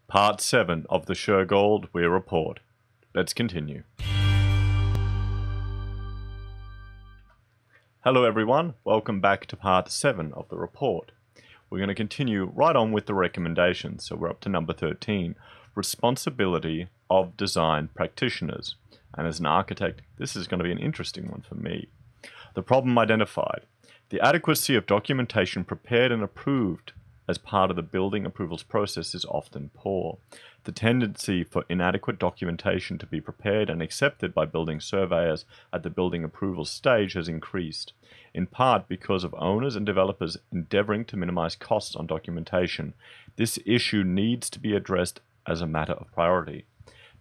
Part 7 of the Shergold Weir report. Let's continue. Hello everyone, welcome back to part 7 of the report. We're going to continue right on with the recommendations, so we're up to number 13, responsibility of design practitioners. And as an architect, this is going to be an interesting one for me. The problem identified. The adequacy of documentation prepared and approved as part of the building approvals process is often poor. The tendency for inadequate documentation to be prepared and accepted by building surveyors at the building approval stage has increased, in part because of owners and developers endeavoring to minimize costs on documentation. This issue needs to be addressed as a matter of priority.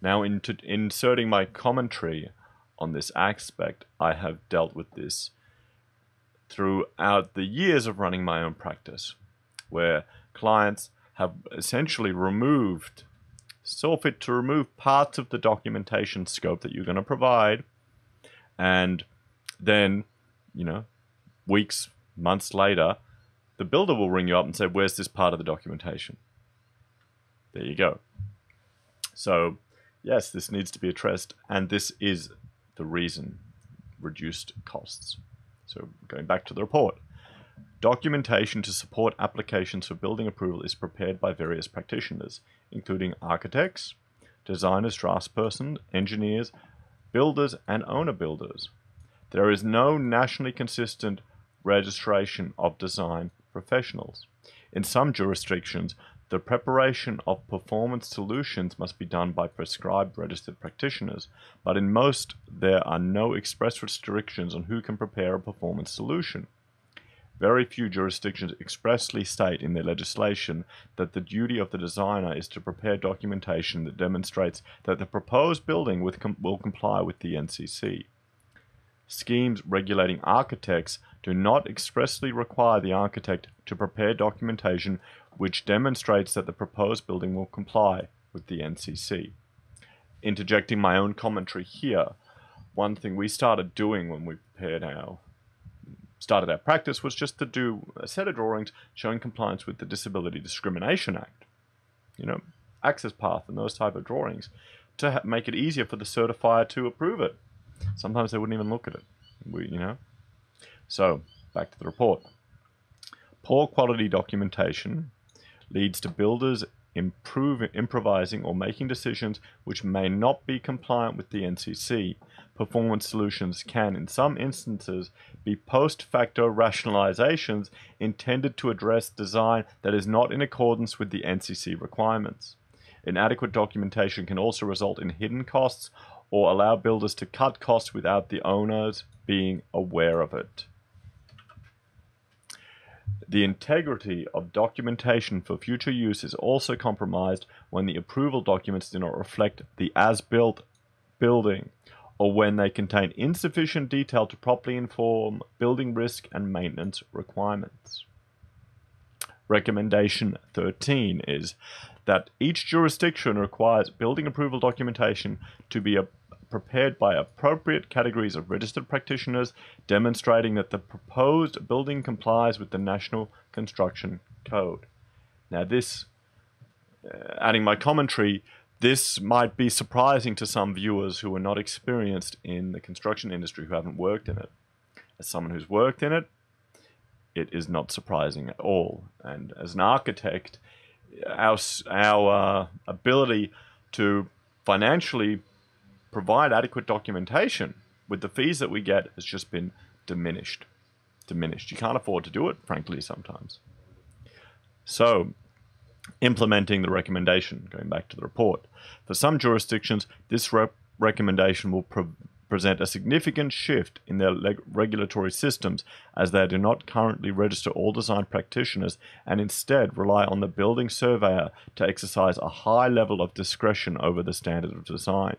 Now, inserting my commentary on this aspect, I have dealt with this throughout the years of running my own practice, where clients have essentially saw fit to remove parts of the documentation scope that you're going to provide, and then, weeks, months later, the builder will ring you up and say, where's this part of the documentation? There you go. So, yes, this needs to be addressed, and this is the reason: reduced costs. So, going back to the report. Documentation to support applications for building approval is prepared by various practitioners, including architects, designers, draftspersons, engineers, builders, and owner builders. There is no nationally consistent registration of design professionals. In some jurisdictions, the preparation of performance solutions must be done by prescribed registered practitioners, but in most, there are no express restrictions on who can prepare a performance solution. Very few jurisdictions expressly state in their legislation that the duty of the designer is to prepare documentation that demonstrates that the proposed building will comply with the NCC. Schemes regulating architects do not expressly require the architect to prepare documentation which demonstrates that the proposed building will comply with the NCC. Interjecting my own commentary here, one thing we started doing when we started our practice was just to do a set of drawings showing compliance with the Disability Discrimination Act, access path and those type of drawings, to make it easier for the certifier to approve it. Sometimes they wouldn't even look at it, So, back to the report. Poor quality documentation leads to builders improvising or making decisions which may not be compliant with the NCC. Performance solutions can, in some instances, be post facto rationalizations intended to address design that is not in accordance with the NCC requirements. Inadequate documentation can also result in hidden costs or allow builders to cut costs without the owners being aware of it. The integrity of documentation for future use is also compromised when the approval documents do not reflect the as-built building, or when they contain insufficient detail to properly inform building risk and maintenance requirements. Recommendation 13 is that each jurisdiction requires building approval documentation to be prepared by appropriate categories of registered practitioners, demonstrating that the proposed building complies with the National Construction Code. Now this, adding my commentary, this might be surprising to some viewers who are not experienced in the construction industry, who haven't worked in it. As someone who's worked in it, it is not surprising at all. And as an architect, our ability to financially provide adequate documentation with the fees that we get has just been diminished. You can't afford to do it, frankly, sometimes. So, implementing the recommendation, going back to the report. For some jurisdictions, this recommendation will present a significant shift in their regulatory systems, as they do not currently register all design practitioners and instead rely on the building surveyor to exercise a high level of discretion over the standard of design.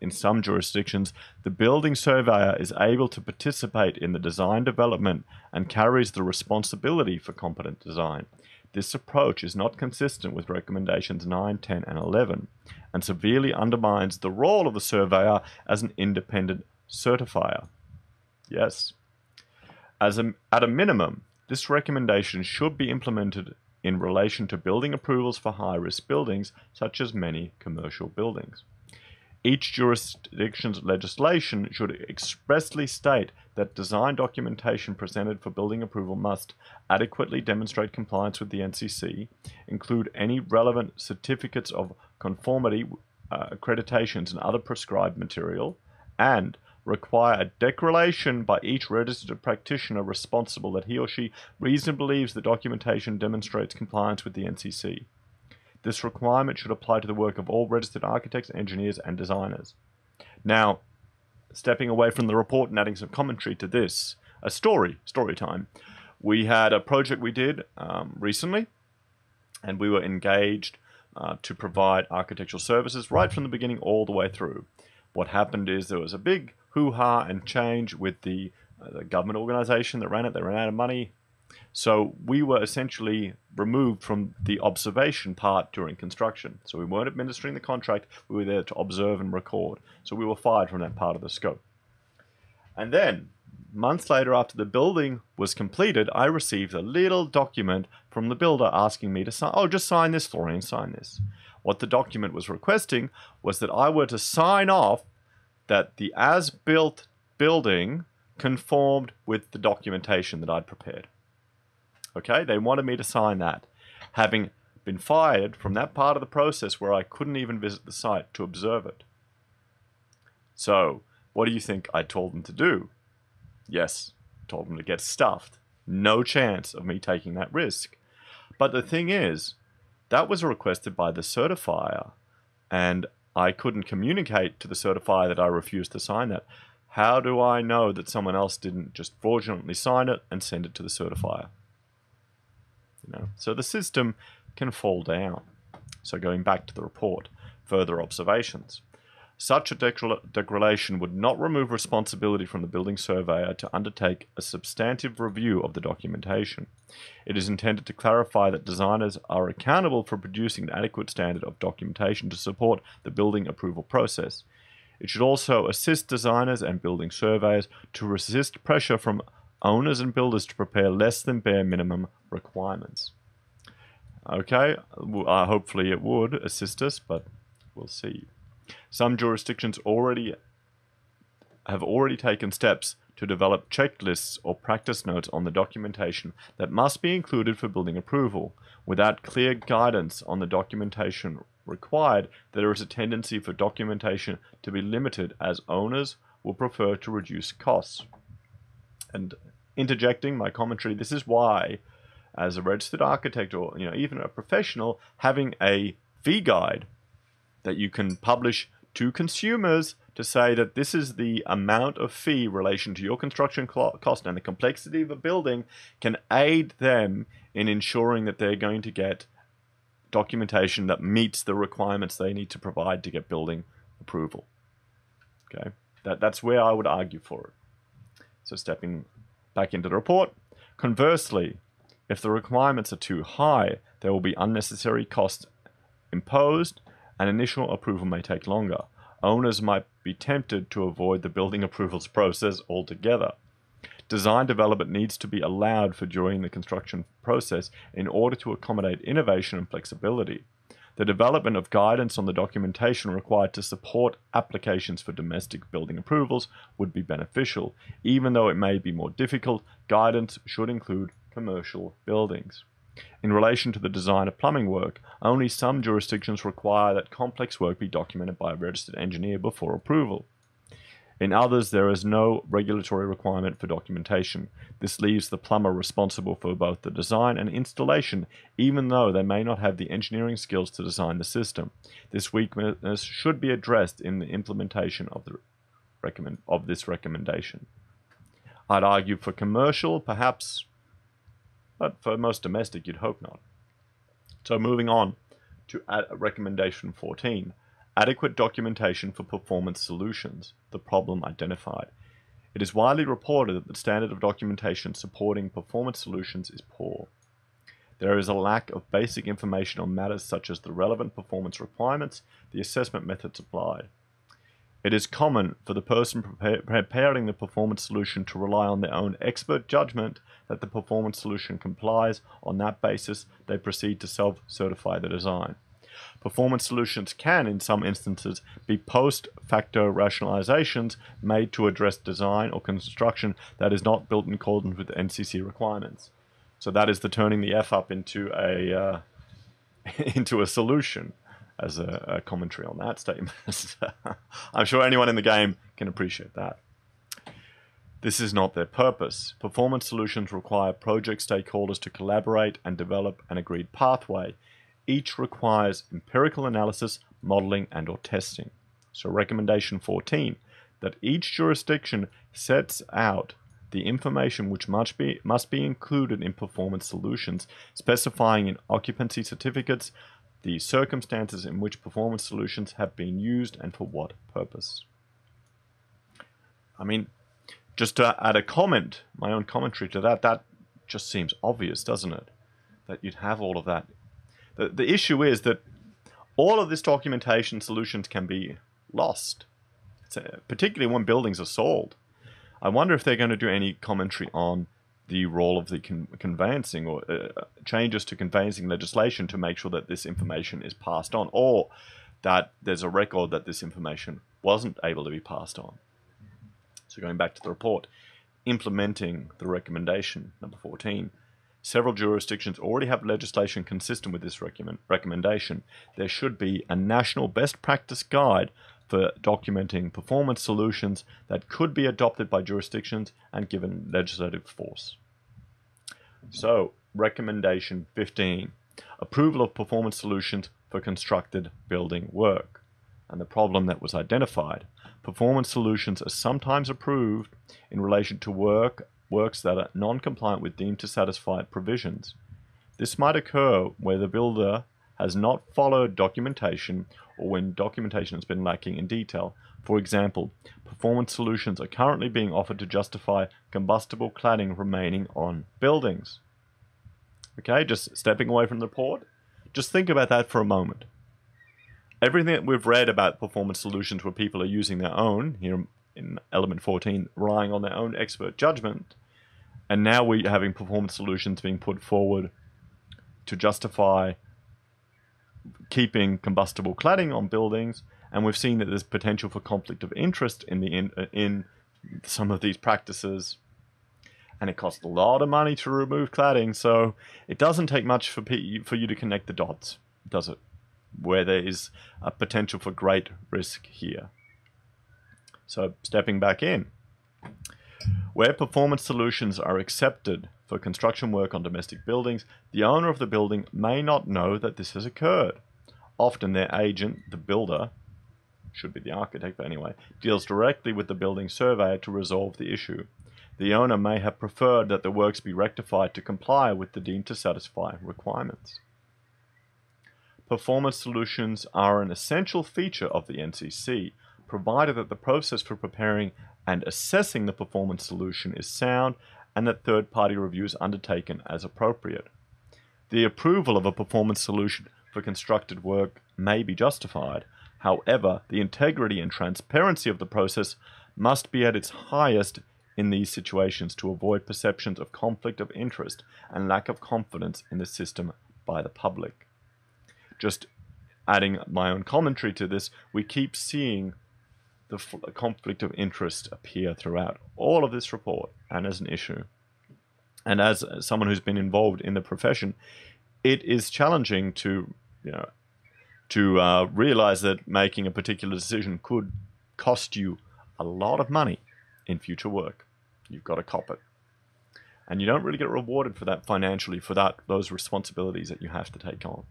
In some jurisdictions, the building surveyor is able to participate in the design development and carries the responsibility for competent design. This approach is not consistent with recommendations 9, 10, and 11, and severely undermines the role of the surveyor as an independent certifier. Yes. At a minimum, this recommendation should be implemented in relation to building approvals for high-risk buildings, such as many commercial buildings. Each jurisdiction's legislation should expressly state that design documentation presented for building approval must adequately demonstrate compliance with the NCC, include any relevant certificates of conformity, accreditations, and other prescribed material, and require a declaration by each registered practitioner responsible that he or she reasonably believes the documentation demonstrates compliance with the NCC. This requirement should apply to the work of all registered architects, engineers, and designers. Now, stepping away from the report and adding some commentary to this, a story time. We had a project we did recently, and we were engaged to provide architectural services right from the beginning all the way through. What happened is there was a big hoo-ha and change with the government organization that ran it. They ran out of money. So we were essentially removed from the observation part during construction. So we weren't administering the contract, we were there to observe and record. So we were fired from that part of the scope. And then, months later after the building was completed, I received a little document from the builder asking me to sign, oh, just sign this, Florian, sign this. What the document was requesting was that I were to sign off that the as-built building conformed with the documentation that I'd prepared. Okay, they wanted me to sign that, having been fired from that part of the process where I couldn't even visit the site to observe it. So, what do you think I told them to do? Yes, told them to get stuffed. No chance of me taking that risk. But the thing is, that was requested by the certifier, and I couldn't communicate to the certifier that I refused to sign that. How do I know that someone else didn't just fraudulently sign it and send it to the certifier? So the system can fall down. So going back to the report, further observations. Such a declaration would not remove responsibility from the building surveyor to undertake a substantive review of the documentation. It is intended to clarify that designers are accountable for producing an adequate standard of documentation to support the building approval process. It should also assist designers and building surveyors to resist pressure from owners and builders to prepare less than bare minimum requirements. Okay, hopefully it would assist us, but we'll see. Some jurisdictions have already taken steps to develop checklists or practice notes on the documentation that must be included for building approval. Without clear guidance on the documentation required, there is a tendency for documentation to be limited as owners will prefer to reduce costs. And interjecting my commentary, this is why, as a registered architect or even a professional, having a fee guide that you can publish to consumers to say that this is the amount of fee in relation to your construction cost and the complexity of a building can aid them in ensuring that they're going to get documentation that meets the requirements they need to provide to get building approval. Okay, that's where I would argue for it. So stepping back into the report. Conversely, if the requirements are too high, there will be unnecessary costs imposed and initial approval may take longer. Owners might be tempted to avoid the building approvals process altogether. Design development needs to be allowed for during the construction process in order to accommodate innovation and flexibility. The development of guidance on the documentation required to support applications for domestic building approvals would be beneficial. Even though it may be more difficult, guidance should include commercial buildings. In relation to the design of plumbing work, only some jurisdictions require that complex work be documented by a registered engineer before approval. In others, there is no regulatory requirement for documentation. This leaves the plumber responsible for both the design and installation, even though they may not have the engineering skills to design the system. This weakness should be addressed in the implementation of this recommendation. I'd argue for commercial, perhaps, but for most domestic, you'd hope not. So moving on to recommendation 14. Adequate documentation for performance solutions, the problem identified. It is widely reported that the standard of documentation supporting performance solutions is poor. There is a lack of basic information on matters such as the relevant performance requirements, the assessment methods applied. It is common for the person preparing the performance solution to rely on their own expert judgment that the performance solution complies. On that basis, they proceed to self-certify the design. Performance solutions can, in some instances, be post facto rationalizations made to address design or construction that is not built in accordance with NCC requirements. So that is the turning the F up into a into a solution, as a commentary on that statement. I'm sure anyone in the game can appreciate that. This is not their purpose. Performance solutions require project stakeholders to collaborate and develop an agreed pathway. Each requires empirical analysis, modeling, and/or testing. So recommendation 14, that each jurisdiction sets out the information which must be included in performance solutions, specifying in occupancy certificates the circumstances in which performance solutions have been used and for what purpose. I mean, just to add a comment, my own commentary to that, that just seems obvious, doesn't it? That you'd have all of that. The issue is that all of this documentation solutions can be lost, particularly when buildings are sold. I wonder if they're going to do any commentary on the role of the conveyancing or changes to conveyancing legislation to make sure that this information is passed on, or that there's a record that this information wasn't able to be passed on. So going back to the report, implementing the recommendation, number 14, several jurisdictions already have legislation consistent with this recommendation. There should be a national best practice guide for documenting performance solutions that could be adopted by jurisdictions and given legislative force. So, recommendation 15, approval of performance solutions for constructed building work. And the problem that was identified, performance solutions are sometimes approved in relation to works that are non-compliant with deemed to satisfy provisions. This might occur where the builder has not followed documentation or when documentation has been lacking in detail. For example, performance solutions are currently being offered to justify combustible cladding remaining on buildings. Okay, just stepping away from the report, just think about that for a moment. Everything that we've read about performance solutions where people are using their own, here in element 14, relying on their own expert judgment, and now we're having performance solutions being put forward to justify keeping combustible cladding on buildings, and we've seen that there's potential for conflict of interest in some of these practices, and it costs a lot of money to remove cladding, so it doesn't take much for you to connect the dots, does it? Where there is a potential for great risk here. So stepping back in, where performance solutions are accepted for construction work on domestic buildings, the owner of the building may not know that this has occurred. Often their agent, the builder, should be the architect, but anyway, deals directly with the building surveyor to resolve the issue. The owner may have preferred that the works be rectified to comply with the deemed to satisfy requirements. Performance solutions are an essential feature of the NCC, provided that the process for preparing and assessing the performance solution is sound and that third-party review is undertaken as appropriate. The approval of a performance solution for constructed work may be justified. However, the integrity and transparency of the process must be at its highest in these situations to avoid perceptions of conflict of interest and lack of confidence in the system by the public. Just adding my own commentary to this, we keep seeing the conflict of interest appear throughout all of this report and as an issue. And as someone who's been involved in the profession, it is challenging to realize that making a particular decision could cost you a lot of money in future work. You've got to cop it. And you don't really get rewarded for that financially, for those responsibilities that you have to take on.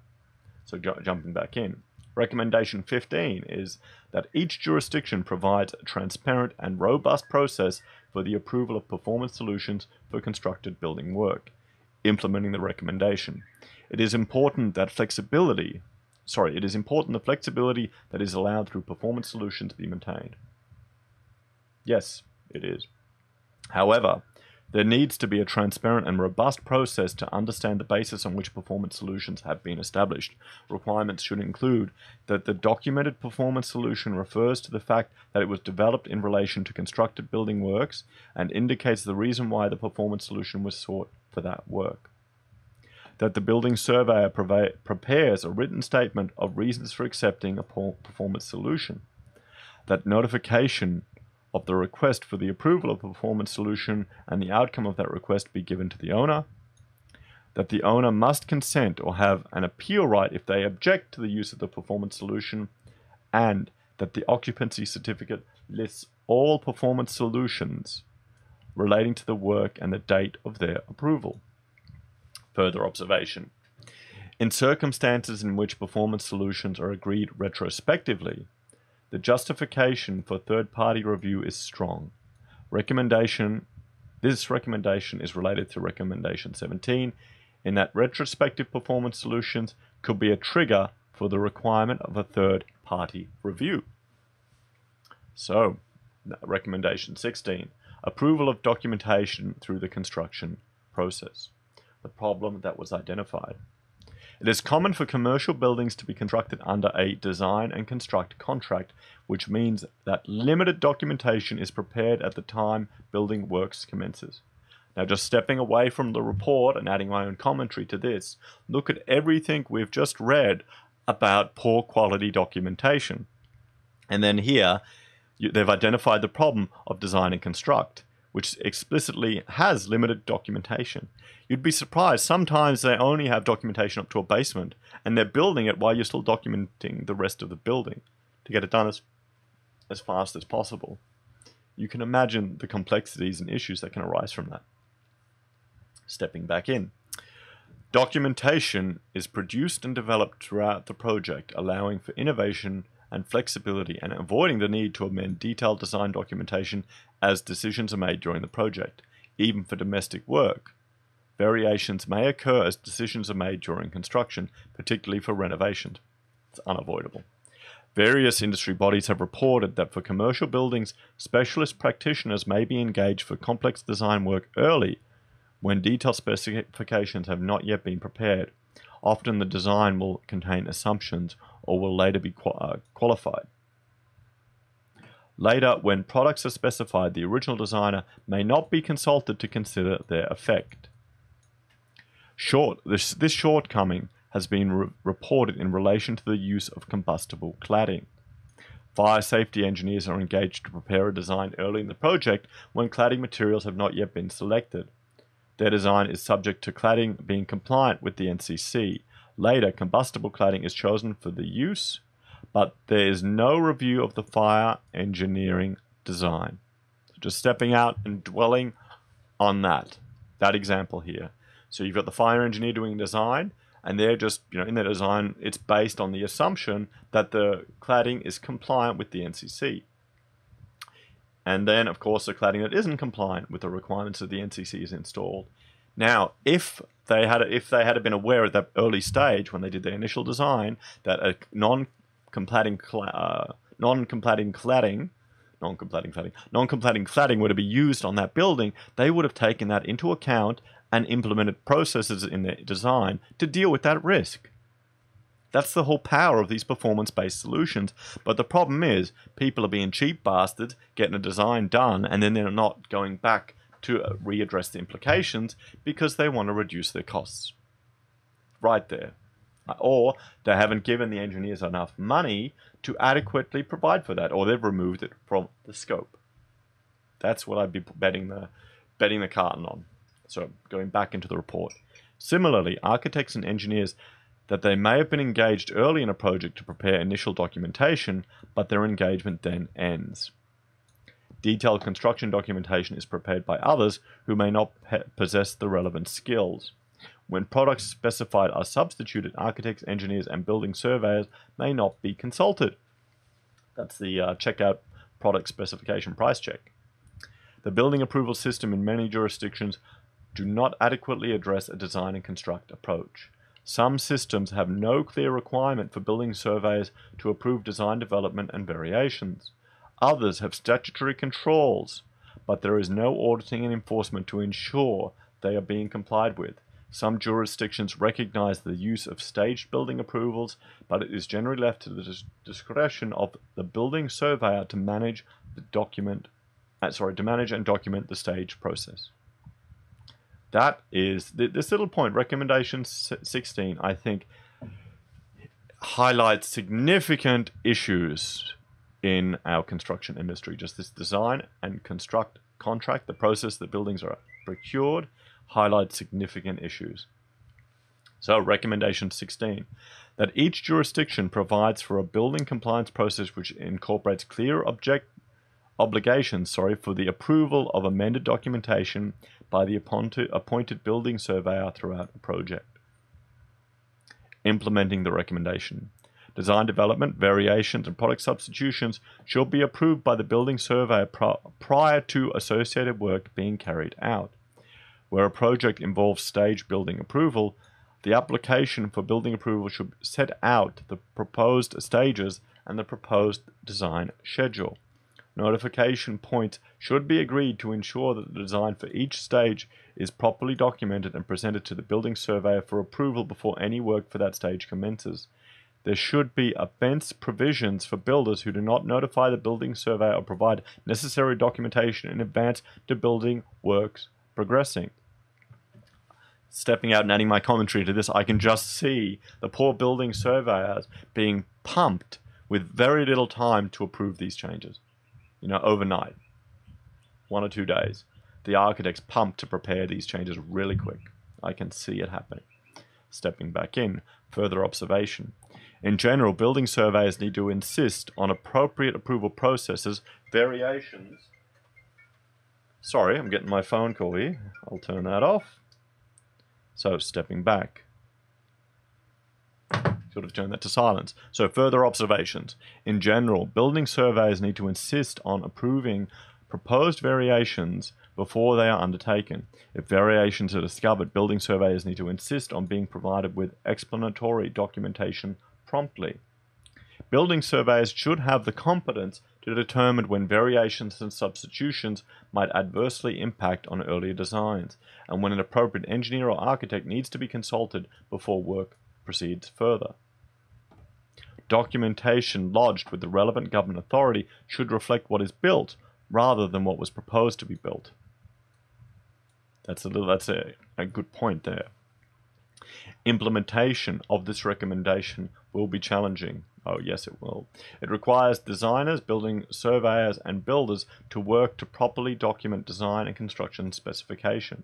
So jumping back in, recommendation 15 is that each jurisdiction provides a transparent and robust process for the approval of performance solutions for constructed building work. Implementing the recommendation. It is important that the flexibility that is allowed through performance solutions be maintained. Yes, it is. However, There needs to be a transparent and robust process to understand the basis on which performance solutions have been established. Requirements should include that the documented performance solution refers to the fact that it was developed in relation to constructed building works and indicates the reason why the performance solution was sought for that work. That the building surveyor prepares a written statement of reasons for accepting a performance solution. That notification of the request for the approval of a performance solution and the outcome of that request be given to the owner. That the owner must consent or have an appeal right if they object to the use of the performance solution, and that the occupancy certificate lists all performance solutions relating to the work and the date of their approval. Further observation. In circumstances in which performance solutions are agreed retrospectively, the justification for third-party review is strong. This recommendation is related to Recommendation 17, in that retrospective performance solutions could be a trigger for the requirement of a third-party review. So, Recommendation 16, approval of documentation through the construction process. The problem that was identified. It is common for commercial buildings to be constructed under a design and construct contract, which means that limited documentation is prepared at the time building works commences. Now, just stepping away from the report and adding my own commentary to this, look at everything we've just read about poor quality documentation. And then here, they've identified the problem of design and construct, which explicitly has limited documentation. You'd be surprised, sometimes they only have documentation up to a basement, and they're building it while you're still documenting the rest of the building to get it done as fast as possible. You can imagine the complexities and issues that can arise from that. Stepping back in. Documentation is produced and developed throughout the project, allowing for innovation and flexibility and avoiding the need to amend detailed design documentation as decisions are made during the project. Even for domestic work, variations may occur as decisions are made during construction, particularly for renovations. It's unavoidable. Various industry bodies have reported that for commercial buildings, specialist practitioners may be engaged for complex design work early when detailed specifications have not yet been prepared. Often the design will contain assumptions or will later be qualified. Later, when products are specified, the original designer may not be consulted to consider their effect. This shortcoming has been reported in relation to the use of combustible cladding. Fire safety engineers are engaged to prepare a design early in the project when cladding materials have not yet been selected. Their design is subject to cladding being compliant with the NCC. Later, combustible cladding is chosen for the use, but there is no review of the fire engineering design. So just stepping out and dwelling on that example here. So you've got the fire engineer doing design, and they're just, in their design, it's based on the assumption that the cladding is compliant with the NCC. And then, of course, the cladding that isn't compliant with the requirements of the NCC is installed. Now, if they had been aware at that early stage when they did their initial design that a non-completing cladding were to be used on that building, they would have taken that into account and implemented processes in their design to deal with that risk. That's the whole power of these performance-based solutions. But the problem is, people are being cheap bastards, getting a design done, and then they're not going back to readdress the implications because they want to reduce their costs. Right there. Or they haven't given the engineers enough money to adequately provide for that, or they've removed it from the scope. That's what I'd be betting the carton on. So going back into the report. Similarly, architects and engineers that they may have been engaged early in a project to prepare initial documentation, but their engagement then ends. Detailed construction documentation is prepared by others who may not possess the relevant skills. When products specified are substituted, architects, engineers, and building surveyors may not be consulted. That's the checkout product specification price check. The building approval system in many jurisdictions do not adequately address a design and construct approach. Some systems have no clear requirement for building surveyors to approve design development and variations. Others have statutory controls but there is no auditing and enforcement to ensure they are being complied with. Some jurisdictions recognize the use of staged building approvals, but it is generally left to the discretion of the building surveyor to manage and document the stage process. That is this little point, recommendation 16, I think, highlights significant issues in our construction industry. Just this design and contract, the process that buildings are procured, highlights significant issues. So recommendation 16, that each jurisdiction provides for a building compliance process which incorporates clear obligations for the approval of amended documentation by the appointed building surveyor throughout the project. Implementing the recommendation. Design development, variations, and product substitutions should be approved by the building surveyor prior to associated work being carried out. Where a project involves stage building approval, the application for building approval should set out the proposed stages and the proposed design schedule. Notification points should be agreed to ensure that the design for each stage is properly documented and presented to the building surveyor for approval before any work for that stage commences. There should be offense provisions for builders who do not notify the building surveyor or provide necessary documentation in advance to building works progressing. Stepping out and adding my commentary to this, I can just see the poor building surveyors being pumped with very little time to approve these changes. Overnight, 1 or 2 days. The architect's pumped to prepare these changes really quick. I can see it happening. Stepping back in, further observation. In general, building surveyors need to insist on appropriate approval processes, variations. Sorry, I'm getting my phone call here. I'll turn that off. So, stepping back. Should have turned that to silence. So, further observations. In general, building surveyors need to insist on approving proposed variations before they are undertaken. If variations are discovered, building surveyors need to insist on being provided with explanatory documentation promptly. Building surveyors should have the competence to determine when variations and substitutions might adversely impact on earlier designs, and when an appropriate engineer or architect needs to be consulted before work proceeds further. Documentation lodged with the relevant government authority should reflect what is built rather than what was proposed to be built. That's a good point there. Implementation of this recommendation will be challenging. Oh yes, it will. It requires designers, building surveyors, and builders to work to properly document design and construction specification.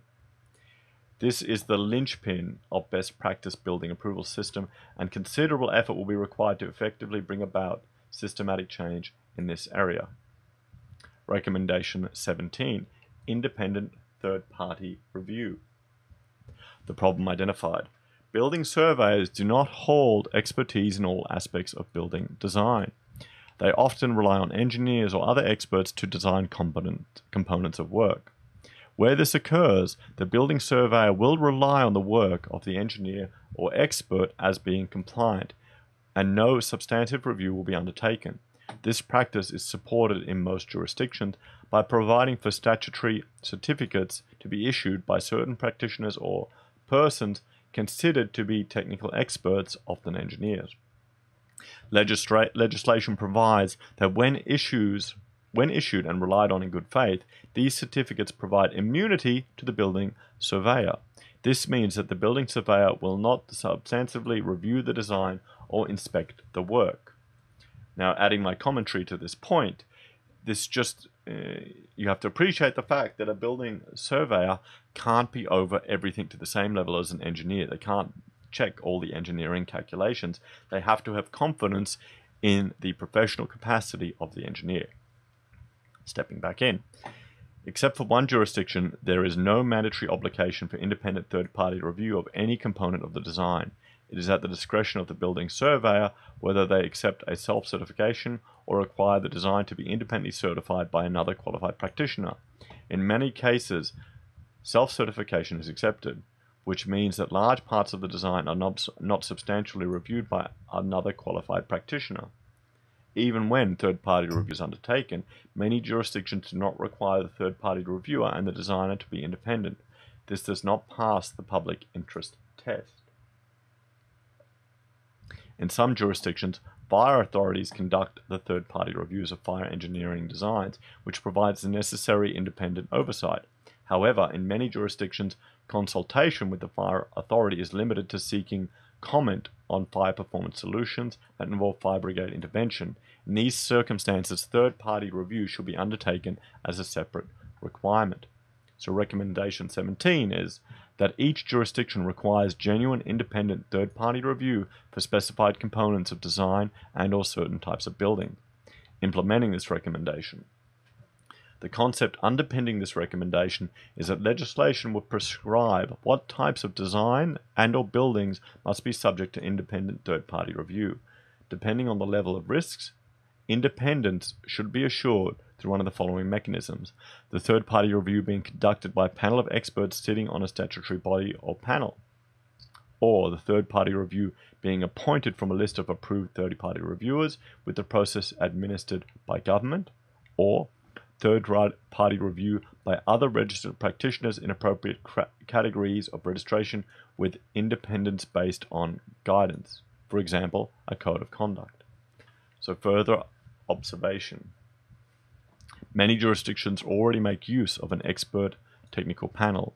This is the linchpin of best practice building approval system, and considerable effort will be required to effectively bring about systematic change in this area. Recommendation 17, independent third-party review. The problem identified. Building surveyors do not hold expertise in all aspects of building design. They often rely on engineers or other experts to design components of work. Where this occurs, the building surveyor will rely on the work of the engineer or expert as being compliant, and no substantive review will be undertaken. This practice is supported in most jurisdictions by providing for statutory certificates to be issued by certain practitioners or persons considered to be technical experts, often engineers. Legislation provides that when issued and relied on in good faith, these certificates provide immunity to the building surveyor. This means that the building surveyor will not substantively review the design or inspect the work. Now, adding my commentary to this point, you have to appreciate the fact that a building surveyor can't be over everything to the same level as an engineer. They can't check all the engineering calculations. They have to have confidence in the professional capacity of the engineer. Stepping back in. Except for one jurisdiction, there is no mandatory obligation for independent third-party review of any component of the design. It is at the discretion of the building surveyor whether they accept a self-certification or require the design to be independently certified by another qualified practitioner. In many cases, self-certification is accepted, which means that large parts of the design are not substantially reviewed by another qualified practitioner. Even when third-party review is undertaken, many jurisdictions do not require the third-party reviewer and the designer to be independent. This does not pass the public interest test. In some jurisdictions, fire authorities conduct the third-party reviews of fire engineering designs, which provides the necessary independent oversight. However, in many jurisdictions, consultation with the fire authority is limited to seeking comment on fire performance solutions that involve fire brigade intervention. In these circumstances, third-party review should be undertaken as a separate requirement. So recommendation 17 is that each jurisdiction requires genuine independent third-party review for specified components of design and/or certain types of building. Implementing this recommendation. The concept underpinning this recommendation is that legislation will prescribe what types of design and/or buildings must be subject to independent third-party review. Depending on the level of risks, independence should be assured through one of the following mechanisms: the third-party review being conducted by a panel of experts sitting on a statutory body or panel, or the third-party review being appointed from a list of approved third-party reviewers with the process administered by government, or third-party review by other registered practitioners in appropriate categories of registration with independence based on guidance, for example, a code of conduct. So further observation. Many jurisdictions already make use of an expert technical panel.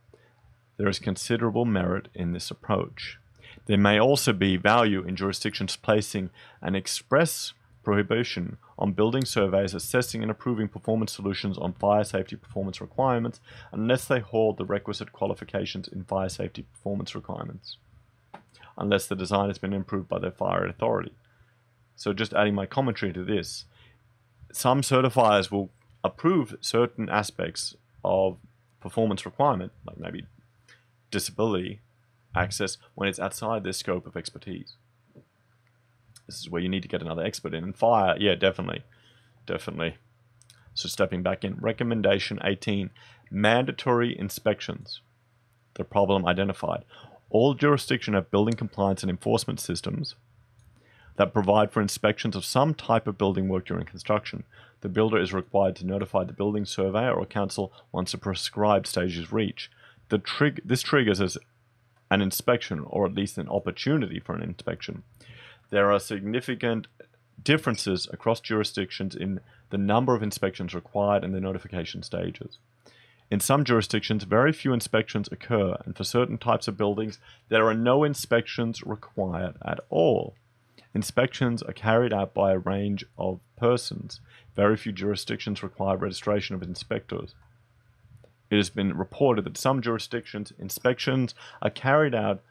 There is considerable merit in this approach. There may also be value in jurisdictions placing an express prohibition on building surveys assessing and approving performance solutions on fire safety performance requirements unless they hold the requisite qualifications in fire safety performance requirements, unless the design has been approved by their fire authority. So just adding my commentary to this, some certifiers will approve certain aspects of performance requirement, like maybe disability access, when it's outside their scope of expertise. This is where you need to get another expert in. And fire, yeah, definitely. So stepping back in, recommendation 18, mandatory inspections. The problem identified. All jurisdictions have building compliance and enforcement systems that provide for inspections of some type of building work during construction. The builder is required to notify the building surveyor or council once a prescribed stage is reached. This triggers as an inspection, or at least an opportunity for an inspection. There are significant differences across jurisdictions in the number of inspections required and the notification stages. In some jurisdictions, very few inspections occur, and for certain types of buildings, there are no inspections required at all. Inspections are carried out by a range of persons. Very few jurisdictions require registration of inspectors. It has been reported that some jurisdictions, inspections are carried out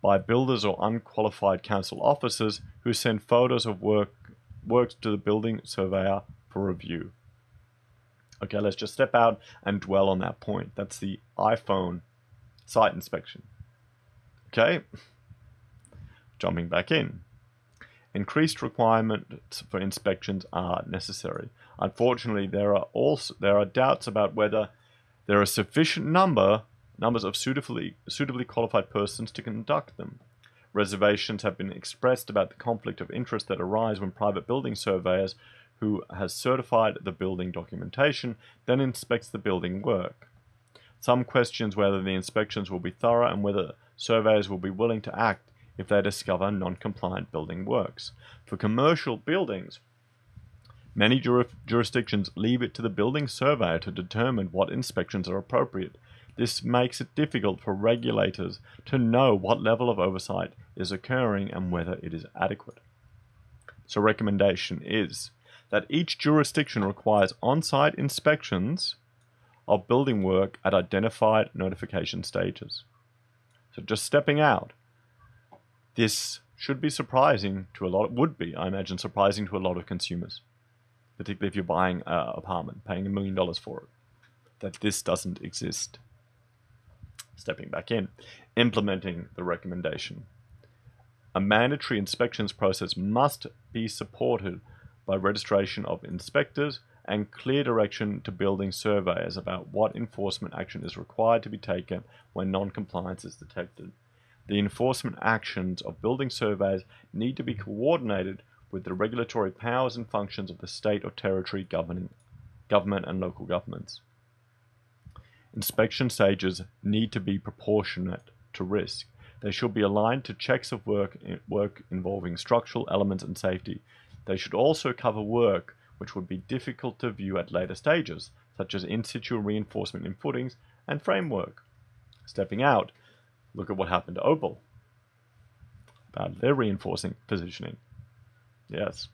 by builders or unqualified council officers who send photos of works to the building surveyor for review. Okay, let's just step out and dwell on that point. That's the iPhone site inspection. Okay, jumping back in. Increased requirements for inspections are necessary. Unfortunately, there are doubts about whether there are sufficient numbers of suitably qualified persons to conduct them. Reservations have been expressed about the conflict of interest that arise when private building surveyors who has certified the building documentation then inspects the building work. Some questions whether the inspections will be thorough and whether surveyors will be willing to act if they discover non-compliant building works. For commercial buildings, many jurisdictions leave it to the building surveyor to determine what inspections are appropriate. This makes it difficult for regulators to know what level of oversight is occurring and whether it is adequate. So recommendation is that each jurisdiction requires on-site inspections of building work at identified notification stages. So just stepping out. This should be surprising to a lot, would be, I imagine, surprising to a lot of consumers, particularly if you're buying an apartment, paying $1 million for it, that this doesn't exist. Stepping back in, implementing the recommendation. A mandatory inspections process must be supported by registration of inspectors and clear direction to building surveyors about what enforcement action is required to be taken when non-compliance is detected. The enforcement actions of building surveys need to be coordinated with the regulatory powers and functions of the state or territory government and local governments. Inspection stages need to be proportionate to risk. They should be aligned to checks of work involving structural elements and safety. They should also cover work which would be difficult to view at later stages, such as in situ reinforcement in footings and framework. Stepping out, look at what happened to Opal about their reinforcing positioning. Yes.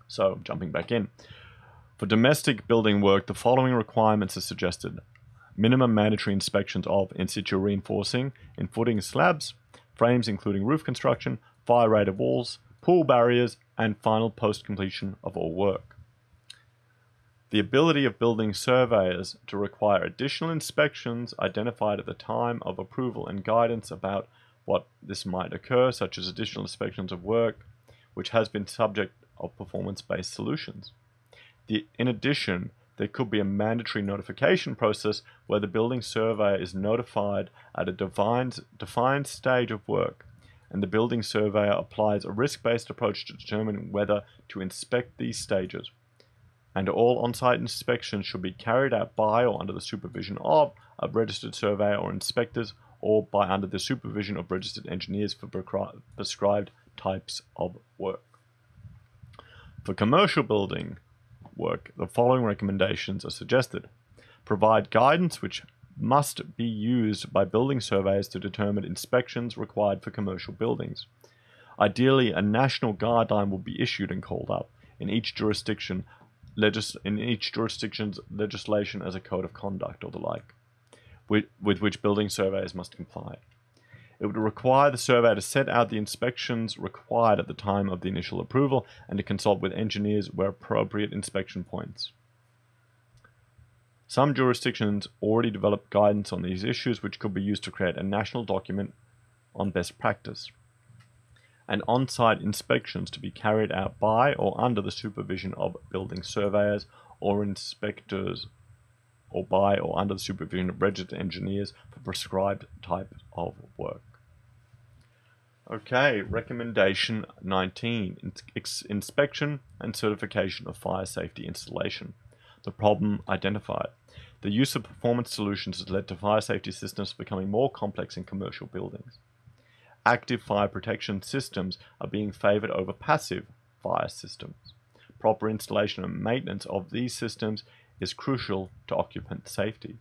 So, jumping back in. For domestic building work, the following requirements are suggested. Minimum mandatory inspections of in situ reinforcing in footing slabs, frames including roof construction, fire-rated walls, pool barriers, and final post-completion of all work. The ability of building surveyors to require additional inspections identified at the time of approval and guidance about what this might occur, such as additional inspections of work, which has been subject of performance-based solutions. In addition, there could be a mandatory notification process where the building surveyor is notified at a defined stage of work, and the building surveyor applies a risk-based approach to determine whether to inspect these stages. And all on-site inspections should be carried out by or under the supervision of a registered surveyor or inspectors, or by under the supervision of registered engineers for prescribed types of work. For commercial building work, the following recommendations are suggested. Provide guidance which must be used by building surveyors to determine inspections required for commercial buildings. Ideally, a national guideline will be issued and called up in each jurisdiction's legislation as a code of conduct or the like, with which building surveyors must comply. It would require the surveyor to set out the inspections required at the time of the initial approval and to consult with engineers where appropriate inspection points. Some jurisdictions already develop guidance on these issues, which could be used to create a national document on best practice. And on-site inspections to be carried out by or under the supervision of building surveyors or inspectors, or by or under the supervision of registered engineers for prescribed type of work. Okay, recommendation 19, inspection and certification of fire safety installation. The problem identified. The use of performance solutions has led to fire safety systems becoming more complex in commercial buildings. Active fire protection systems are being favored over passive fire systems. Proper installation and maintenance of these systems is crucial to occupant safety.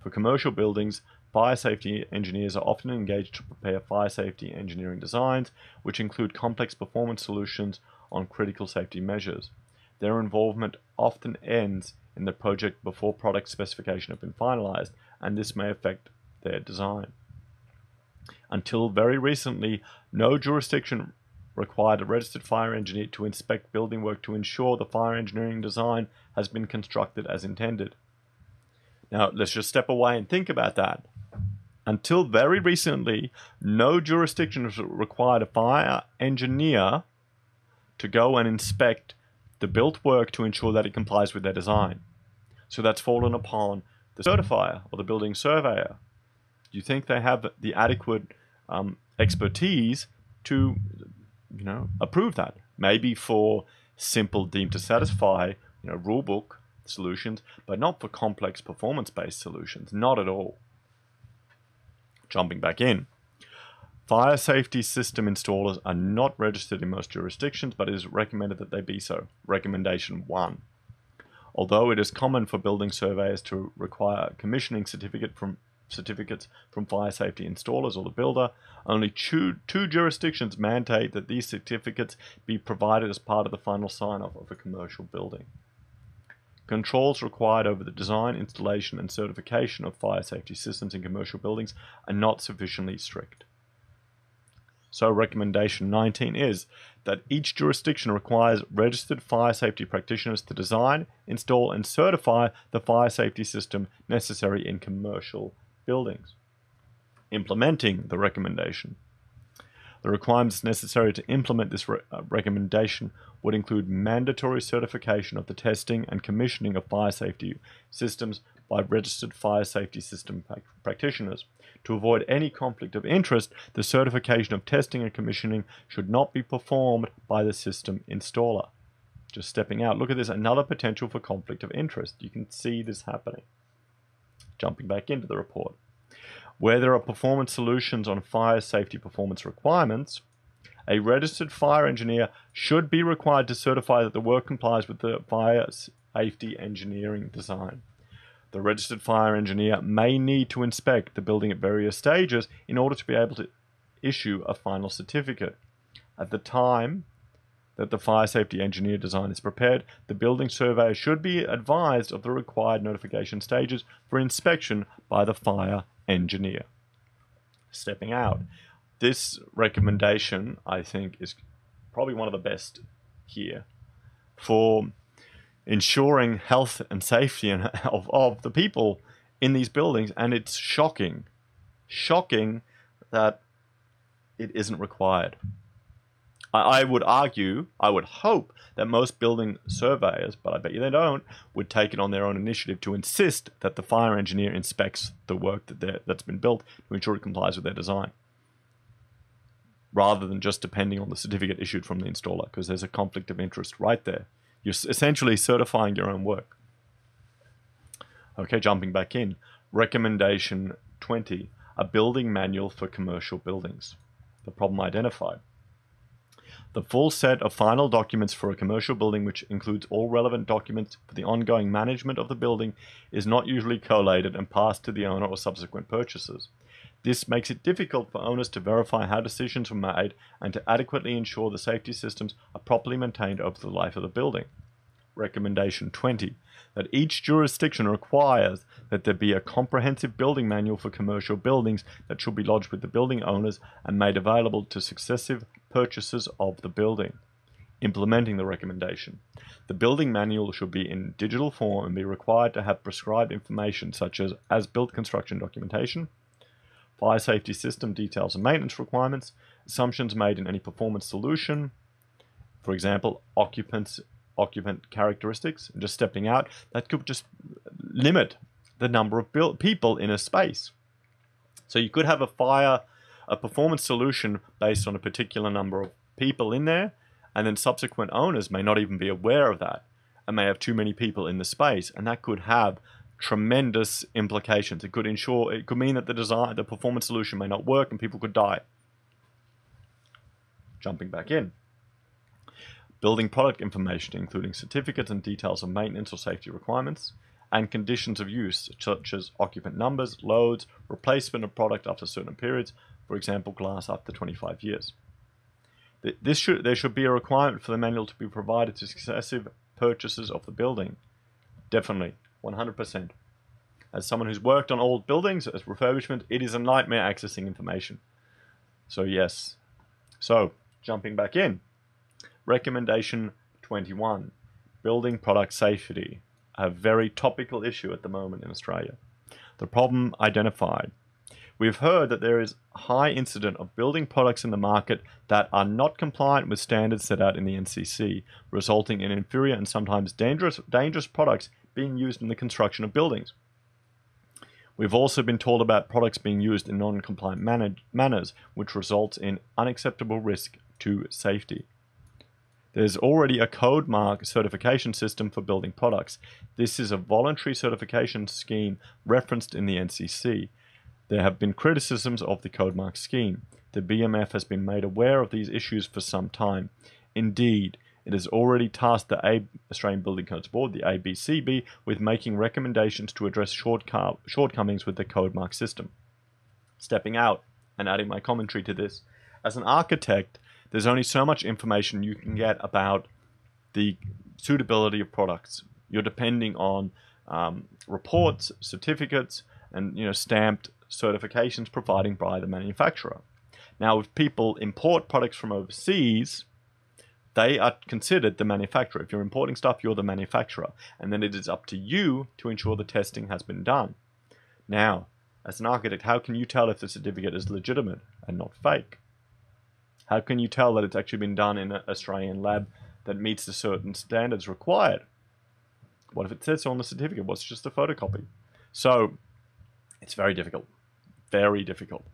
For commercial buildings, fire safety engineers are often engaged to prepare fire safety engineering designs, which include complex performance solutions on critical safety measures. Their involvement often ends in the project before product specification have been finalized, and this may affect their design. Until very recently, no jurisdiction required a registered fire engineer to inspect building work to ensure the fire engineering design has been constructed as intended. Now, let's just step away and think about that. Until very recently, no jurisdiction required a fire engineer to go and inspect the built work to ensure that it complies with their design. So that's fallen upon the certifier or the building surveyor. Do you think they have the adequate expertise to, approve that? Maybe for simple deemed to satisfy, rulebook solutions, but not for complex performance-based solutions. Not at all. Jumping back in. Fire safety system installers are not registered in most jurisdictions, but it is recommended that they be so. Recommendation 1. Although it is common for building surveyors to require commissioning certificates from fire safety installers or the builder, only two jurisdictions mandate that these certificates be provided as part of the final sign-off of a commercial building. Controls required over the design, installation, and certification of fire safety systems in commercial buildings are not sufficiently strict. So recommendation 19 is that each jurisdiction requires registered fire safety practitioners to design, install, and certify the fire safety system necessary in commercial buildings. Implementing the recommendation. The requirements necessary to implement this recommendation would include mandatory certification of the testing and commissioning of fire safety systems by registered fire safety system practitioners To avoid any conflict of interest, the certification of testing and commissioning should not be performed by the system installer. Just stepping out. Look at this, another potential for conflict of interest. You can see this happening. Jumping back into the report. Where there are performance solutions on fire safety performance requirements, a registered fire engineer should be required to certify that the work complies with the fire safety engineering design. The registered fire engineer may need to inspect the building at various stages in order to be able to issue a final certificate. At the time that the fire safety engineer design is prepared, the building surveyor should be advised of the required notification stages for inspection by the fire engineer. Stepping out. This recommendation, I think, is probably one of the best here for ensuring health and safety of the people in these buildings, and it's shocking that it isn't required. I would argue, I would hope that most building surveyors, but I bet you they don't, would take it on their own initiative to insist that the fire engineer inspects the work that's been built to ensure it complies with their design, rather than just depending on the certificate issued from the installer, because there's a conflict of interest right there. You're essentially certifying your own work. Okay, jumping back in. Recommendation 20, a building manual for commercial buildings. The problem identified. The full set of final documents for a commercial building, which includes all relevant documents for the ongoing management of the building, is not usually collated and passed to the owner or subsequent purchasers. This makes it difficult for owners to verify how decisions were made and to adequately ensure the safety systems are properly maintained over the life of the building. Recommendation 20, that each jurisdiction requires that there be a comprehensive building manual for commercial buildings that should be lodged with the building owners and made available to successive purchasers of the building. Implementing the recommendation. The building manual should be in digital form and be required to have prescribed information such as built construction documentation, fire safety system details and maintenance requirements, assumptions made in any performance solution, for example, occupant characteristics, and just stepping out. That could just limit the number of people in a space. So you could have a performance solution based on a particular number of people in there, and then subsequent owners may not even be aware of that and may have too many people in the space, and that could have tremendous implications. It could mean that the performance solution may not work and people could die. Jumping back in. Building product information, including certificates and details of maintenance or safety requirements, and conditions of use, such as occupant numbers, loads, replacement of product after certain periods, for example, glass after 25 years. There should be a requirement for the manual to be provided to successive purchasers of the building. Definitely. 100%. As someone who's worked on old buildings as refurbishment, it is a nightmare accessing information. So yes. So, jumping back in. Recommendation 21. Building product safety. A very topical issue at the moment in Australia. The problem identified. We've heard that there is a high incidence of building products in the market that are not compliant with standards set out in the NCC, resulting in inferior and sometimes dangerous products being used in the construction of buildings. We've also been told about products being used in non-compliant manners, which results in unacceptable risk to safety. There's already a code mark certification system for building products. This is a voluntary certification scheme referenced in the NCC. There have been criticisms of the code mark scheme. The BMF has been made aware of these issues for some time. Indeed, it has already tasked the Australian Building Codes Board, the ABCB, with making recommendations to address shortcomings with the code mark system. Stepping out and adding my commentary to this, as an architect, there's only so much information you can get about the suitability of products. You're depending on reports, certificates, and stamped certifications provided by the manufacturer. Now, if people import products from overseas, they are considered the manufacturer. If you're importing stuff, you're the manufacturer. And then it is up to you to ensure the testing has been done. Now, as an architect, how can you tell if the certificate is legitimate and not fake? How can you tell that it's actually been done in an Australian lab that meets the certain standards required? What if it says so on the certificate? What's just a photocopy? So, it's very difficult. Very difficult.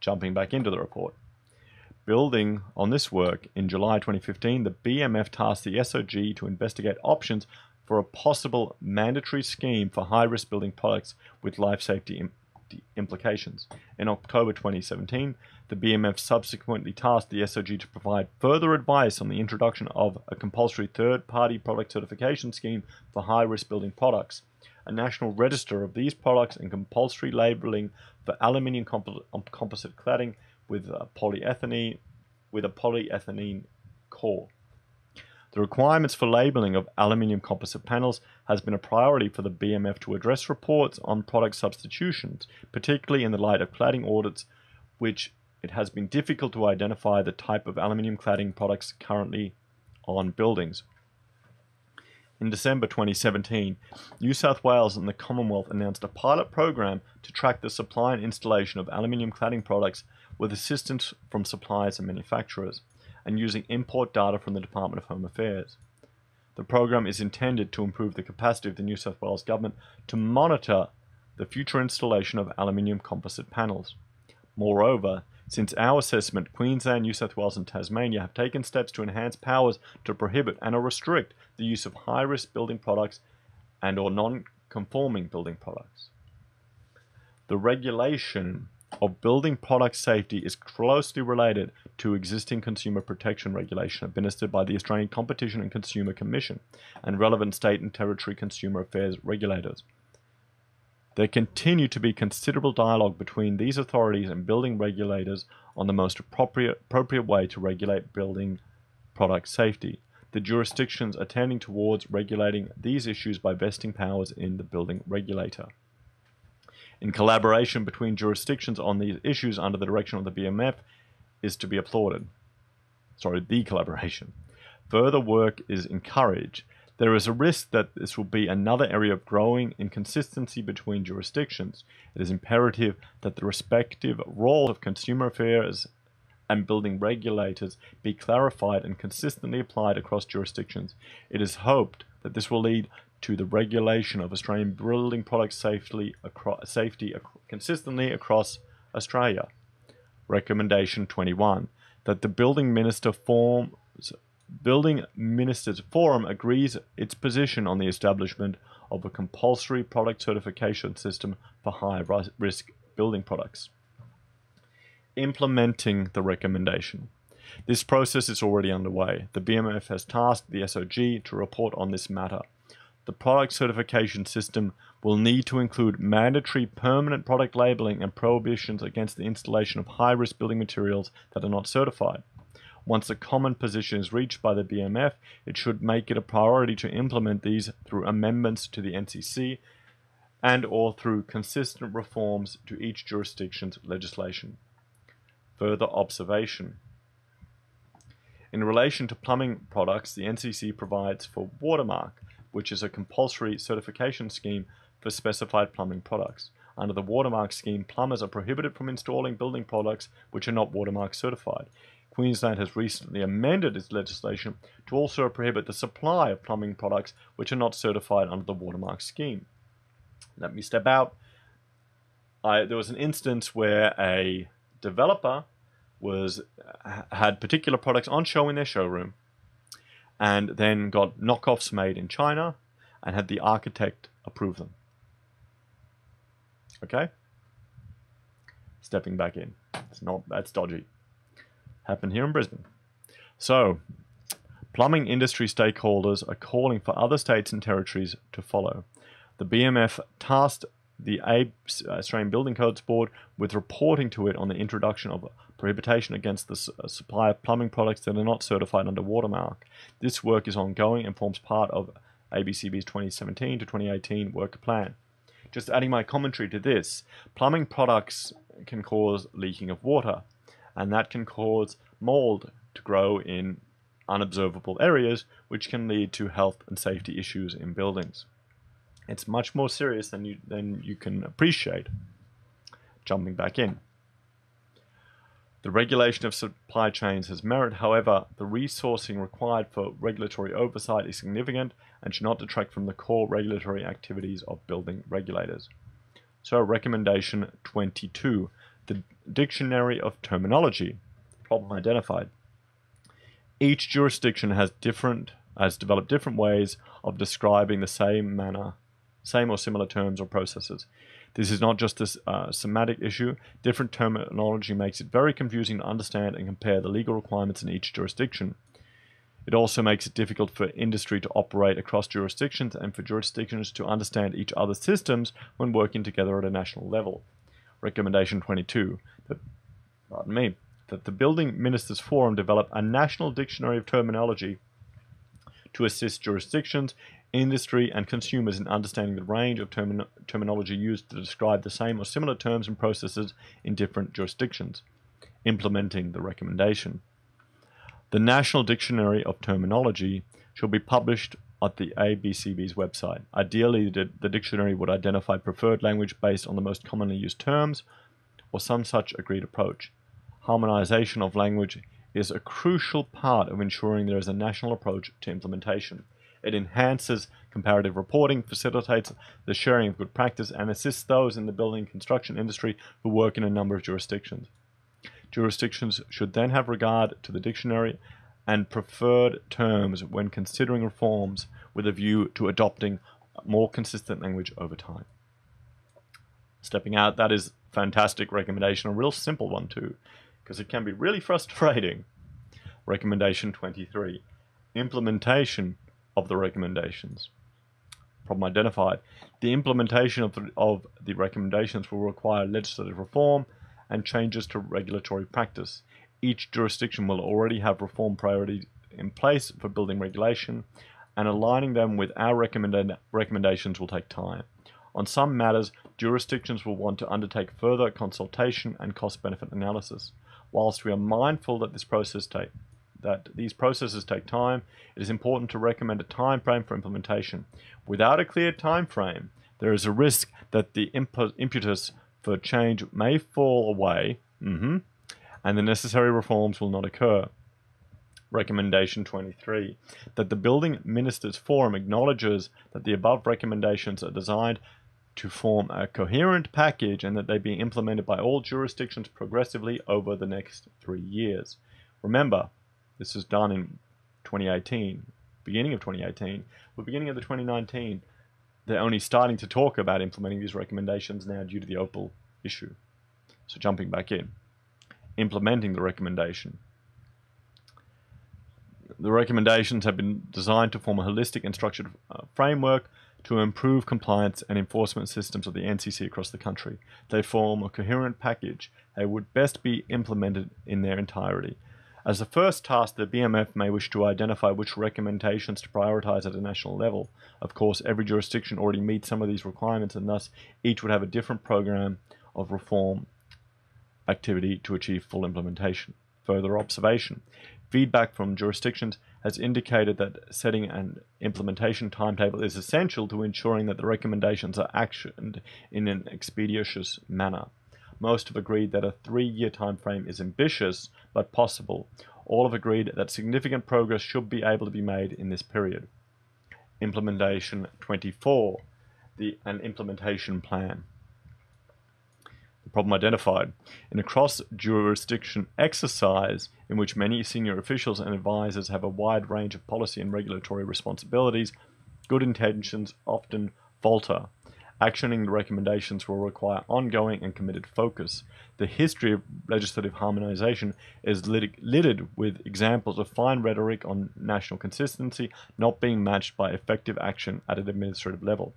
Jumping back into the report. Building on this work, in July 2015, the BMF tasked the SOG to investigate options for a possible mandatory scheme for high-risk building products with life safety implications. In October 2017, the BMF subsequently tasked the SOG to provide further advice on the introduction of a compulsory third-party product certification scheme for high-risk building products, a national register of these products, and compulsory labeling for aluminium composite cladding with a polyethylene core. The requirements for labeling of aluminium composite panels has been a priority for the BMF to address reports on product substitutions, particularly in the light of cladding audits, which it has been difficult to identify the type of aluminium cladding products currently on buildings. In December 2017, New South Wales and the Commonwealth announced a pilot program to track the supply and installation of aluminium cladding products with assistance from suppliers and manufacturers, and using import data from the Department of Home Affairs. The program is intended to improve the capacity of the New South Wales Government to monitor the future installation of aluminium composite panels. Moreover, since our assessment, Queensland, New South Wales and Tasmania have taken steps to enhance powers to prohibit and or restrict the use of high-risk building products and or non-conforming building products. The regulation of building product safety is closely related to existing consumer protection regulation administered by the Australian Competition and Consumer Commission and relevant state and territory consumer affairs regulators. There continue to be considerable dialogue between these authorities and building regulators on the most appropriate way to regulate building product safety. The jurisdictions are tending towards regulating these issues by vesting powers in the building regulator. In collaboration between jurisdictions on these issues under the direction of the BMF is to be applauded. The collaboration. Further work is encouraged. There is a risk that this will be another area of growing inconsistency between jurisdictions. It is imperative that the respective roles of consumer affairs and building regulators be clarified and consistently applied across jurisdictions. It is hoped that this will lead to the regulation of Australian building product safety consistently across Australia. Recommendation 21, that the Building Ministers Forum agrees its position on the establishment of a compulsory product certification system for high-risk building products. Implementing the recommendation. This process is already underway. The BMF has tasked the SOG to report on this matter. The product certification system will need to include mandatory permanent product labeling and prohibitions against the installation of high-risk building materials that are not certified. Once a common position is reached by the BMF, it should make it a priority to implement these through amendments to the NCC and or through consistent reforms to each jurisdiction's legislation. Further observation. In relation to plumbing products, the NCC provides for Watermark, which is a compulsory certification scheme for specified plumbing products. Under the Watermark scheme, plumbers are prohibited from installing building products which are not Watermark certified. Queensland has recently amended its legislation to also prohibit the supply of plumbing products which are not certified under the Watermark scheme. Let me step out. There was an instance where a developer had particular products on show in their showroom and then got knockoffs made in China and had the architect approve them. Okay? Stepping back in. That's dodgy. Happened here in Brisbane. So, plumbing industry stakeholders are calling for other states and territories to follow. The BMF tasked the Australian Building Codes Board with reporting to it on the introduction of prohibition against the supply of plumbing products that are not certified under Watermark. This work is ongoing and forms part of ABCB's 2017 to 2018 work plan. Just adding my commentary to this, plumbing products can cause leaking of water, and that can cause mold to grow in unobservable areas, which can lead to health and safety issues in buildings. It's much more serious than you can appreciate. Jumping back in. The regulation of supply chains has merit, however, the resourcing required for regulatory oversight is significant and should not detract from the core regulatory activities of building regulators. So recommendation 22, the dictionary of terminology. Problem identified. Each jurisdiction has developed different ways of describing the same or similar terms or processes. This is not just a semantic issue. Different terminology makes it very confusing to understand and compare the legal requirements in each jurisdiction. It also makes it difficult for industry to operate across jurisdictions and for jurisdictions to understand each other's systems when working together at a national level. Recommendation 22, that the Building Ministers Forum develop a national dictionary of terminology to assist jurisdictions, industry, and consumers in understanding the range of terminology used to describe the same or similar terms and processes in different jurisdictions. Implementing the recommendation. The National Dictionary of Terminology shall be published at the ABCB's website. Ideally, the dictionary would identify preferred language based on the most commonly used terms or some such agreed approach. Harmonization of language is a crucial part of ensuring there is a national approach to implementation. It enhances comparative reporting, facilitates the sharing of good practice, and assists those in the building and construction industry who work in a number of jurisdictions. Jurisdictions should then have regard to the dictionary and preferred terms when considering reforms with a view to adopting more consistent language over time. Stepping out, that is a fantastic recommendation, a real simple one too, because it can be really frustrating. Recommendation 23, implementation of the recommendations. Problem identified. The implementation of the recommendations will require legislative reform and changes to regulatory practice. Each jurisdiction will already have reform priorities in place for building regulation, and aligning them with our recommendations will take time. On some matters, jurisdictions will want to undertake further consultation and cost-benefit analysis. Whilst we are mindful that these processes take time, it is important to recommend a time frame for implementation. Without a clear time frame, there is a risk that the impetus for change may fall away, and the necessary reforms will not occur. Recommendation 23, that the Building Ministers Forum acknowledges that the above recommendations are designed to form a coherent package and that they be implemented by all jurisdictions progressively over the next 3 years. Remember, this was done in 2018, beginning of 2018. We're beginning of the 2019. They're only starting to talk about implementing these recommendations now due to the Opal issue. So jumping back in, implementing the recommendation. The recommendations have been designed to form a holistic and structured framework to improve compliance and enforcement systems of the NCC across the country. They form a coherent package. They would best be implemented in their entirety. As a first task, the BMF may wish to identify which recommendations to prioritize at a national level. Of course, every jurisdiction already meets some of these requirements, and thus each would have a different program of reform activity to achieve full implementation. Further observation. Feedback from jurisdictions has indicated that setting an implementation timetable is essential to ensuring that the recommendations are actioned in an expeditious manner. Most have agreed that a 3-year time frame is ambitious but possible. All have agreed that significant progress should be able to be made in this period. Implementation 24, an implementation plan. The problem identified. In a cross-jurisdiction exercise in which many senior officials and advisors have a wide range of policy and regulatory responsibilities, good intentions often falter. Actioning the recommendations will require ongoing and committed focus. The history of legislative harmonization is littered with examples of fine rhetoric on national consistency not being matched by effective action at an administrative level.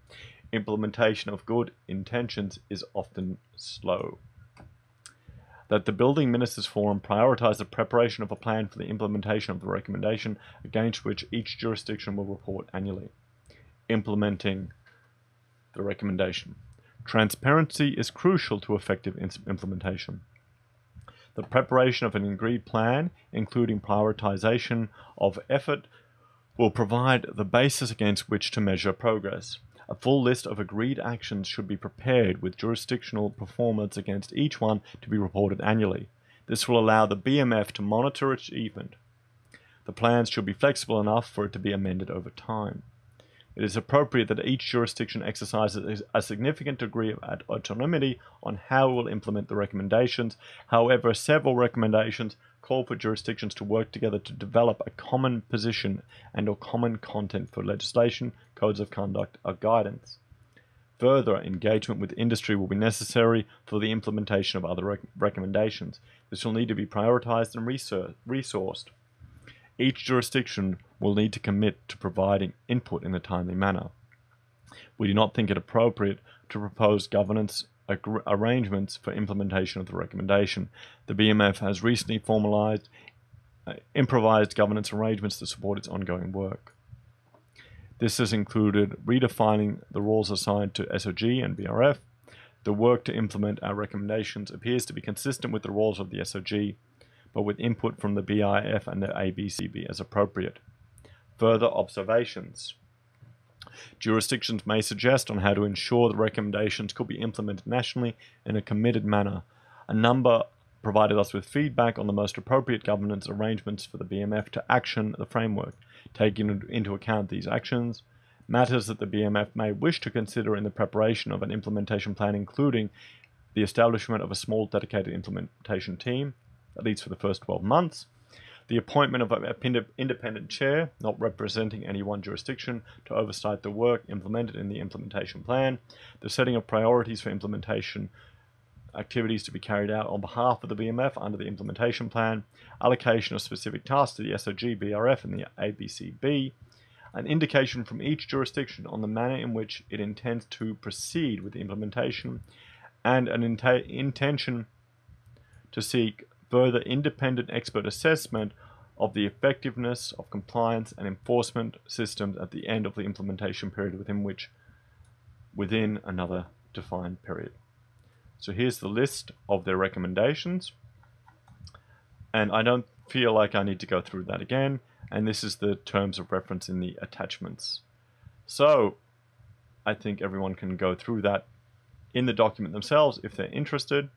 Implementation of good intentions is often slow. That the Building Ministers Forum prioritize the preparation of a plan for the implementation of the recommendation against which each jurisdiction will report annually. Implementing the recommendation. Transparency is crucial to effective implementation. The preparation of an agreed plan, including prioritization of effort, will provide the basis against which to measure progress. A full list of agreed actions should be prepared with jurisdictional performance against each one to be reported annually. This will allow the BMF to monitor achievement. The plans should be flexible enough for it to be amended over time. It is appropriate that each jurisdiction exercises a significant degree of autonomy on how it will implement the recommendations. However, several recommendations call for jurisdictions to work together to develop a common position and/or common content for legislation, codes of conduct, or guidance. Further, engagement with industry will be necessary for the implementation of other recommendations. This will need to be prioritized and resourced. Each jurisdiction will need to commit to providing input in a timely manner. We do not think it appropriate to propose governance arrangements for implementation of the recommendation. The BMF has recently formalized improvised governance arrangements to support its ongoing work. This has included redefining the roles assigned to SOG and BRF. The work to implement our recommendations appears to be consistent with the roles of the SOG, but with input from the BIF and the ABCB as appropriate. Further observations. Jurisdictions may suggest on how to ensure the recommendations could be implemented nationally in a committed manner. A number provided us with feedback on the most appropriate governance arrangements for the BMF to action the framework. Taking into account these actions, matters that the BMF may wish to consider in the preparation of an implementation plan, including the establishment of a small dedicated implementation team, at least for the first 12 months, the appointment of an independent chair, not representing any one jurisdiction, to oversight the work implemented in the implementation plan, the setting of priorities for implementation activities to be carried out on behalf of the BMF under the implementation plan, allocation of specific tasks to the SOG, BRF, and the ABCB, an indication from each jurisdiction on the manner in which it intends to proceed with the implementation, and an intention to seek further independent expert assessment of the effectiveness of compliance and enforcement systems at the end of the implementation period within another defined period. So here's the list of their recommendations, and I don't feel like I need to go through that again, and this is the terms of reference in the attachments. So I think everyone can go through that in the document themselves if they're interested.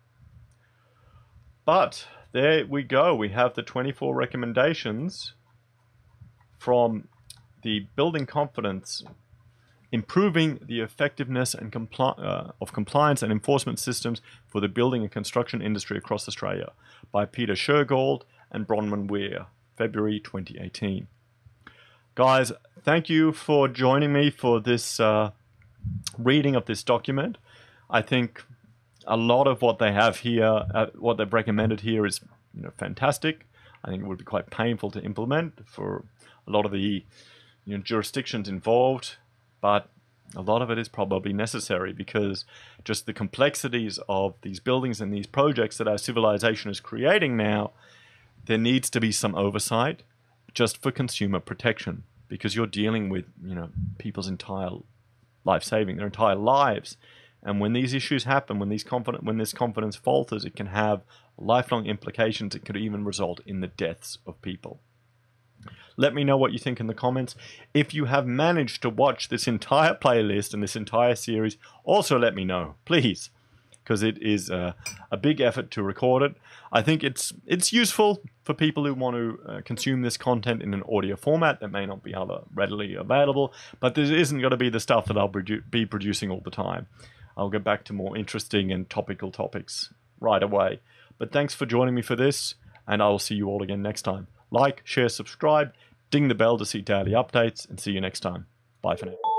But there we go. We have the 24 recommendations from the Building Confidence, Improving the Effectiveness and of Compliance and Enforcement Systems for the Building and Construction Industry Across Australia by Peter Shergold and Bronwyn Weir, February 2018. Guys, thank you for joining me for this reading of this document. I think a lot of what they have here, what they've recommended here is fantastic. I think it would be quite painful to implement for a lot of the jurisdictions involved, but a lot of it is probably necessary because just the complexities of these buildings and these projects that our civilization is creating now, there needs to be some oversight just for consumer protection, because you're dealing with people's entire life saving, their entire lives. And when these issues happen, when this confidence falters, it can have lifelong implications. It could even result in the deaths of people. Let me know what you think in the comments. If you have managed to watch this entire playlist and this entire series, also let me know, please, because it is a big effort to record it. I think it's useful for people who want to consume this content in an audio format that may not be readily available, but this isn't going to be the stuff that I'll be producing all the time. I'll get back to more interesting and topical topics right away. But thanks for joining me for this, and I will see you all again next time. Like, share, subscribe, ding the bell to see daily updates, and see you next time. Bye for now.